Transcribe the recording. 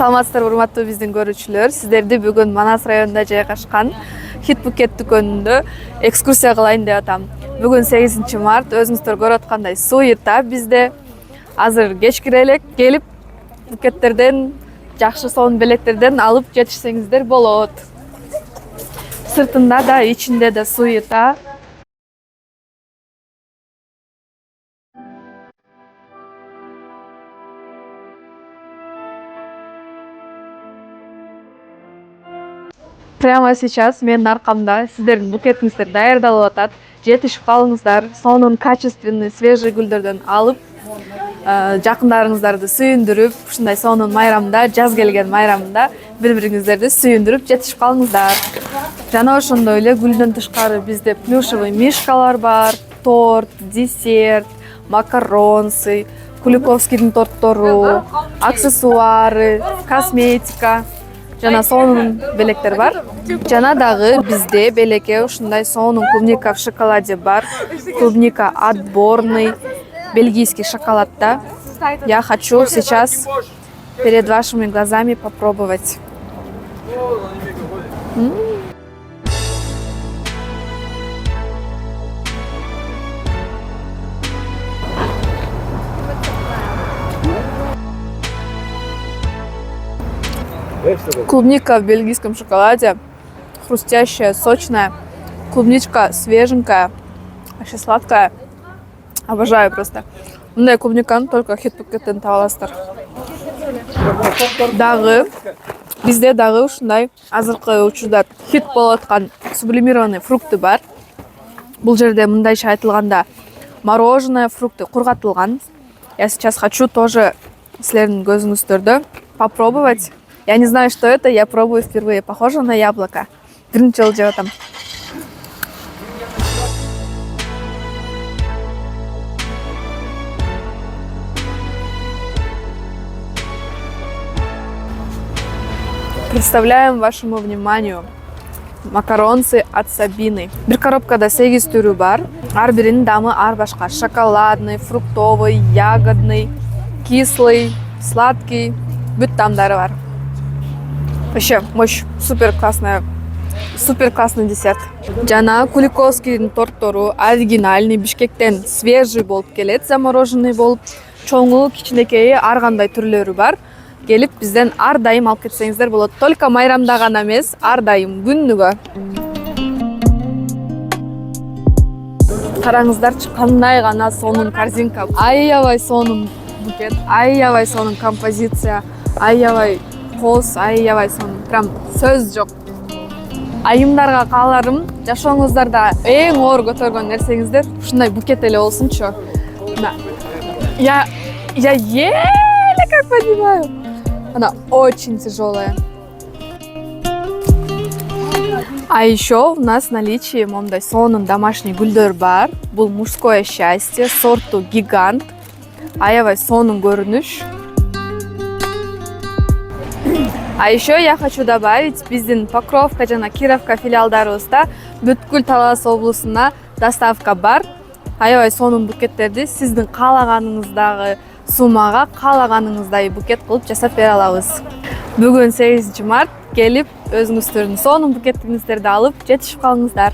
Саламатсыздарбы урматтуу биздин көрүүчүлөр. Сиздерди бүгүн Манас районунда жайгашкан Хит Букет дүкөнүндө экскурсия кылайын деп атам. Бүгүн 8 март, өзүңүздөр көрүп аткандай суйта бизде. Азыр кечкире элек келип букеттерден, жакшы сонун белектерден алып жетишсеңиздер болот. Сыртында да, ичинде да суйта. Прямо сейчас менин аркамда сиздердин букетиңиздер даярдалып атат. Жетишип калыңыздар. Сонун качественный, свежий гүлдөрдөн алып, жакындарыңыздарды сүйүндүрүп, ушундай сонун майрамда, жаз келген майрамында бири-бириңиздерди сүйүндүрүп жетишип калыңыздар. Жана ошондой эле гүлдөн тышкары бизде плюшевый мишкалар бар, торт, десерт, макаронсы, Куликовскийдин торттору, аксессуары, косметика. Жана сонун белектер бар. Жана дагы бизде белекке ушундай сонун клубника в шоколаде бар. Клубника отборный, бельгийский шоколадта. Я хочу сейчас перед вашими глазами попробовать. Клубника в бельгийском шоколаде, хрустящая, сочная, клубничка свеженькая, вообще сладкая. Обожаю просто. Мындай клубниканы только Хит Букеттен таба аласыздар. Дагы бизде дагы ушундай азыркы учурда хит болуп аткан сублимированный фрукты бар. Бул жерде мындайча айтылганда мороженое фрукты кургатылган. Я сейчас хочу тоже силердин көзүңүздөрдө попробовать. Я не знаю, что это, я пробую впервые. Похоже на яблоко. Биринчи жолу жеп атам. Представляем вашему вниманию макаронсы от Сабины. Бир коробкада 8 түрү бар. Ар биринин дамы ар башка. Шоколадный, фруктовый, ягодный, кислый, сладкий. Бүт тамдары бар. Вообще, мощь, супер классный десерт. Жана Куликовскийдин торттору оригинальный, Бишкектен свежий болуп келет, замороженный болуп. Чоңу, кичинекейи ар кандай түрлөрү бар. Келип бизден ар дайым алып кетсеңиздер болот. Только майрамда гана эмес, ар дайым күнүгө. Караңыздарчы, кандай гана сонун корзинка. Аябай сонун букет, аябай сонун композиция, аябай коз, аябай сонун. Прям сөз жок. Айымдарга кааларым, жашооңуздарда эң оор көтөргөн нерсеңиздер ушундай букет эле болсунчу. Я еле как понимаю. Она очень тяжелая. А еще у нас в наличии мондай сонун домашний гүлдөр бар. Бул мужское счастье, сорту гигант. Аябай сонун көрүнүш. А еще я хочу добавить, биздин Покровка жана Кировка филиалдарыбызда бүткүл Талас облусуна доставка бар. Аябай сонун букеттерди сиздин каалаганыңыздагы суммага каалаганыңыздай букет кылып жасап бере алабыз. Бүгүн 8 март келип өзүңүздөрдүн сонун букетиңиздерди алып жетишип калыңыздар.